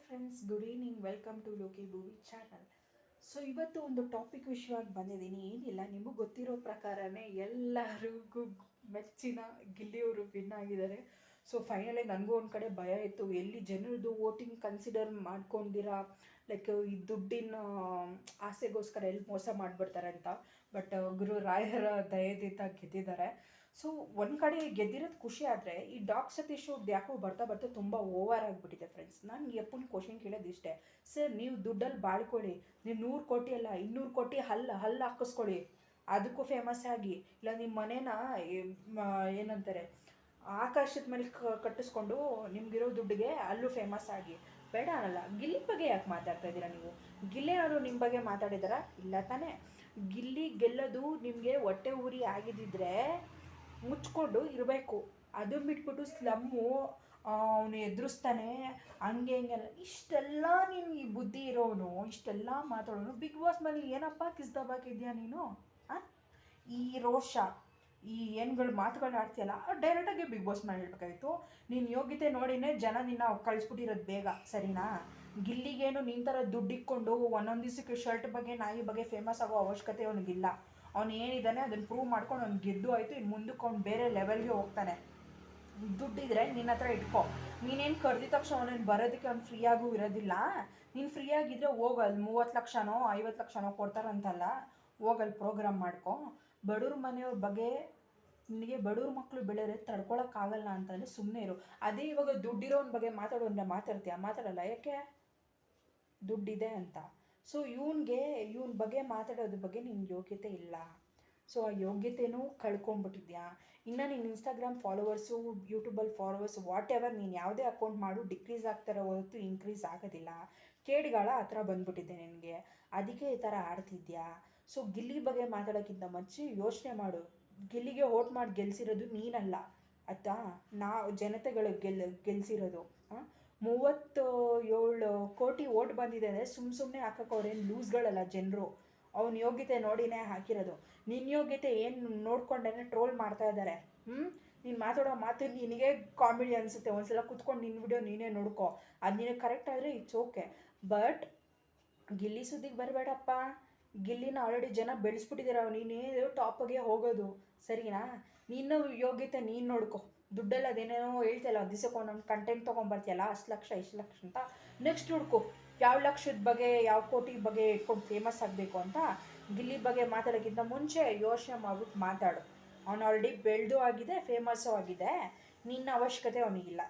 Friends, good evening. Welcome to Loki movie channel. So ಇವತ್ತು ಒಂದು topic ವಿಷಯವಾಗಿ ಬಂದಿದ್ದೀನಿ. ಏನಿಲ್ಲ, ನಿಮಗೆ ಗೊತ್ತಿರೋ ಪ್ರಕಾರನೇ ಎಲ್ಲರಿಗೂ ಮೆಚ್ಚಿನ ಗಿಲ್ಲಿಯವರು ವಿನ್ ಆಗಿದ್ದಾರೆ. ಸೊ ಫೈನಲಿ ನನಗೂ ಒಂದು ಕಡೆ ಭಯ ಇತ್ತು, ಎಲ್ಲಿ ಜನರದ್ದು ವೋಟಿಂಗ್ ಕನ್ಸಿಡರ್ ಮಾಡ್ಕೊಂಡಿರಾ ಲೈಕ್ ಈ ದುಡ್ಡಿನ ಆಸೆಗೋಸ್ಕರ ಎಲ್ಲಿ ಮೋಸ ಮಾಡಿಬಿಡ್ತಾರೆ ಅಂತ. ಬಟ್ ಗುರು ರಾಯರ ದಯದಿಂದ ಗೆದ್ದಿದ್ದಾರೆ. ಸೊ ಒಂದು ಕಡೆ ಗೆದ್ದಿರೋದು ಖುಷಿ, ಆದರೆ ಈ ಡಾಕ್ ಸತೀಶ್ ಅವ್ರದ್ದು ಯಾಕೋ ಬರ್ತಾ ಬರ್ತಾ ತುಂಬ ಓವರ್ ಆಗಿಬಿಟ್ಟಿದೆ ಫ್ರೆಂಡ್ಸ್. ನಾನು ಎಪ್ಪನ ಕ್ವಶನ್ ಕೇಳೋದು ಇಷ್ಟೇ, ಸರ್ ನೀವು ದುಡ್ಡಲ್ಲಿ ಬಾಳ್ಕೊಳ್ಳಿ, ನೀವು 100 ಕೋಟಿ ಅಲ್ಲ 200 ಕೋಟಿ ಹಲ್ಲು ಹಾಕಿಸ್ಕೊಳ್ಳಿ, ಅದಕ್ಕೂ ಫೇಮಸ್ ಆಗಿ. ಇಲ್ಲ ನಿಮ್ಮ ಮನೇನ ಏನಂತಾರೆ ಆಕಾಶದ ಮೇಲೆ ಕಟ್ಟಿಸ್ಕೊಂಡು ನಿಮ್ಗಿರೋ ದುಡ್ಡಿಗೆ ಅಲ್ಲೂ ಫೇಮಸ್ ಆಗಿ. ಬೇಡ ಅನ್ನಲ್ಲ. ಗಿಲ್ಲಿ ಬಗ್ಗೆ ಯಾಕೆ ಮಾತಾಡ್ತಾ ಇದ್ದೀರಾ ನೀವು? ಗಿಲ್ಲೇನಾದ್ರು ನಿಮ್ಮ ಬಗ್ಗೆ ಮಾತಾಡಿದಾರಾ? ಇಲ್ಲ ತಾನೇ. ಗಿಲ್ಲಿ ಗೆಲ್ಲೋದು ನಿಮಗೆ ಹೊಟ್ಟೆ ಊರಿ ಆಗಿದ್ದಿದ್ರೆ ಮುಚ್ಕೊಂಡು ಇರಬೇಕು. ಅದನ್ನ ಬಿಟ್ಬಿಟ್ಟು ಸ್ಲಮ್ಮು ಅವನು ಎದುರಿಸ್ತಾನೆ ಹಂಗೆ ಹಿಂಗೆಲ್ಲ, ಇಷ್ಟೆಲ್ಲ ನೀನು ಈ ಬುದ್ಧಿ ಇರೋನು, ಇಷ್ಟೆಲ್ಲ ಮಾತಾಡೋನು ಬಿಗ್ ಬಾಸ್ ಮೇಲೆ ಏನಪ್ಪ ಕಿಸ್ದಬಾಕಿದ್ಯಾ ನೀನು? ಈ ರೋಷ, ಈ ಏನ್ಗಳು ಮಾತುಗಳು ಆಡ್ತೀಯಲ್ಲ, ಡೈರೆಕ್ಟಾಗಿ ಬಿಗ್ ಬಾಸ್ ಮೇಲೆ ಹೇಳ್ಬೇಕಾಗಿತ್ತು. ನೀನು ಯೋಗ್ಯತೆ ನೋಡಿನೇ ಜನ ನಿನ್ನ ಕಳಿಸ್ಬಿಟ್ಟಿರೋದು ಬೇಗ, ಸರಿನಾ? ಗಿಲ್ಲಿಗೇನು ನಿನ್ನ ಥರ ದುಡ್ಡಿಕ್ಕೊಂಡು ಒಂದೊಂದು ದಿವಸಕ್ಕೆ ಶರ್ಟ್ ಬಗ್ಗೆ ನಾಯಿ ಬಗ್ಗೆ ಫೇಮಸ್ ಆಗೋ ಅವಶ್ಯಕತೆ ಅವನಿಗಿಲ್ಲ. ಅವ್ನು ಏನಿದ್ದಾನೆ ಅದನ್ನು ಪ್ರೂವ್ ಮಾಡ್ಕೊಂಡು ಅವ್ನು ಗೆದ್ದು ಆಯಿತು. ಇನ್ನು ಮುಂದಕ್ಕೆ ಅವ್ನು ಬೇರೆ ಲೆವೆಲ್ಗೆ ಹೋಗ್ತಾನೆ. ದುಡ್ಡಿದ್ರೆ ನಿನ್ನ ಹತ್ರ ಇಟ್ಕೊ. ನೀನೇನು ಕರೆದಿದ ತಕ್ಷಣ ಅವನೇನು ಬರೋದಕ್ಕೆ ಅವ್ನು ಫ್ರೀಯಾಗೂ ಇರೋದಿಲ್ಲ. ನೀನು ಫ್ರೀಯಾಗಿದ್ದರೆ ಹೋಗಲ್ಲಿ 30 ಲಕ್ಷನೋ 50 ಲಕ್ಷನೋ ಕೊಡ್ತಾರಂತಲ್ಲ, ಹೋಗಲ್ಲಿ ಪ್ರೋಗ್ರಾಮ್ ಮಾಡ್ಕೊ. ಬಡವ್ರ ಮನೆಯವ್ರ ಬಗ್ಗೆ ನಿನಗೆ ಬಡವ್ರ ಮಕ್ಕಳು ಬೆಳೆಯೋರೆ ತಡ್ಕೊಳಕ್ಕಾಗಲ್ಲ ಅಂತಂದರೆ ಸುಮ್ಮನೆ ಇರು. ಅದೇ ಇವಾಗ ದುಡ್ಡಿರೋನ ಬಗ್ಗೆ ಮಾತಾಡೋದ್ರೆ ಮಾತಾಡಲ್ಲ. ಯಾಕೆ? ದುಡ್ಡಿದೆ ಅಂತ. ಸೊ ಇವನ ಬಗ್ಗೆ ಮಾತಾಡೋದ್ರ ಬಗ್ಗೆ ನಿನ್ನ ಯೋಗ್ಯತೆ ಇಲ್ಲ. ಸೊ ಆ ಯೋಗ್ಯತೆಯೂ ಕಳ್ಕೊಂಬಿಟ್ಟಿದ್ಯಾ. ಇನ್ನು ನೀನು ಇನ್ಸ್ಟಾಗ್ರಾಮ್ ಫಾಲೋವರ್ಸು, ಯೂಟ್ಯೂಬಲ್ಲಿ ಫಾಲೋವರ್ಸ್, ವಾಟ್ ಎವರ್ ನೀನು ಯಾವುದೇ ಅಕೌಂಟ್ ಮಾಡು, ಡಿಕ್ರೀಸ್ ಆಗ್ತಾರೋ ಹೊರತು ಇನ್ಕ್ರೀಸ್ ಆಗೋದಿಲ್ಲ. ಕೇಡ್ಗಾಳ ಆ ಥರ ಬಂದ್ಬಿಟ್ಟಿದೆ ನಿನಗೆ, ಅದಕ್ಕೆ ಈ ಥರ ಆಡ್ತಿದ್ಯಾ. ಸೊ ಗಿಲ್ಲಿ ಬಗ್ಗೆ ಮಾತಾಡೋಕ್ಕಿಂತ ಮುಂಚೆ ಯೋಚನೆ ಮಾಡು. ಗಿಲ್ಲಿಗೆ ವೋಟ್ ಮಾಡಿ ಗೆಲ್ಸಿರೋದು ನೀನಲ್ಲ ಆಯ್ತಾ, ನಾವು ಜನತೆಗಳು ಗೆಲ್ಸಿರೋದು. 37 ಕೋಟಿ ವೋಟ್ ಬಂದಿದೆ ಅಂದರೆ ಸುಮ್ಮನೆ ಹಾಕೋಕ್ಕವ್ರೇನು ಲೂಸ್ಗಳಲ್ಲ ಜನರು. ಅವನ ಯೋಗ್ಯತೆ ನೋಡಿನೇ ಹಾಕಿರೋದು. ನಿನ್ನ ಯೋಗ್ಯತೆ ಏನು ನೋಡ್ಕೊಂಡೇ ಟ್ರೋಲ್ ಮಾಡ್ತಾ ಇದ್ದಾರೆ. ನೀನು ಮಾತಾಡೋ ಮಾತು ನಿನಗೆ ಕಾಮಿಡಿ ಅನಿಸುತ್ತೆ. ಒಂದ್ಸಲ ಕೂತ್ಕೊಂಡು ನಿನ್ನ ವಿಡಿಯೋ ನೀನೇ ನೋಡ್ಕೊ, ಅದು ನಿನಗೆ ಕರೆಕ್ಟ್ ಆದರೆ ಇಟ್ಸ್ ಓಕೆ. ಬಟ್ ಗಿಲ್ಲಿ ಸುದ್ದಿಗೆ ಬರಬೇಡಪ್ಪ. ಗಿಲ್ಲಿನ ಆಲ್ರೆಡಿ ಜನ ಬೆಳೆಸ್ಬಿಟ್ಟಿದ್ದೀರ, ನೀನೇ ಟಾಪಿಗೆ ಹೋಗೋದು, ಸರಿನಾ? ನಿನ್ನ ಯೋಗ್ಯತೆ ನೀನು ನೋಡ್ಕೊ. ದುಡ್ಡೆಲ್ಲ ಅದೇನೇನೋ ಹೇಳ್ತಿಯಲ್ಲ, ದಿವಸಕ್ಕೆ ಒಂದೊಂದು ಕಂಟೆಂಟ್ ತೊಗೊಂಬರ್ತೀಯಲ್ಲ, ಅಷ್ಟು ಲಕ್ಷ ಇಷ್ಟು ಲಕ್ಷ ಅಂತ. ನೆಕ್ಸ್ಟ್ ಹುಡ್ಕು ಯಾವ ಲಕ್ಷದ ಬಗ್ಗೆ ಯಾವ ಕೋಟಿ ಬಗ್ಗೆ ಇಟ್ಕೊಂಡು ಫೇಮಸ್ ಆಗಬೇಕು ಅಂತ. ಗಿಲ್ಲಿ ಬಗ್ಗೆ ಮಾತಾಡೋಕ್ಕಿಂತ ಮುಂಚೆ ಯೋಚನೆ ಮಾಡ್ಬಿಟ್ಟು ಮಾತಾಡು. ಅವನು ಆಲ್ರೆಡಿ ಬೆಳೆದು ಆಗಿದೆ, ಫೇಮಸ್ಸು ಆಗಿದೆ. ನಿನ್ನ ಅವಶ್ಯಕತೆ ಅವನಿಗಿಲ್ಲ.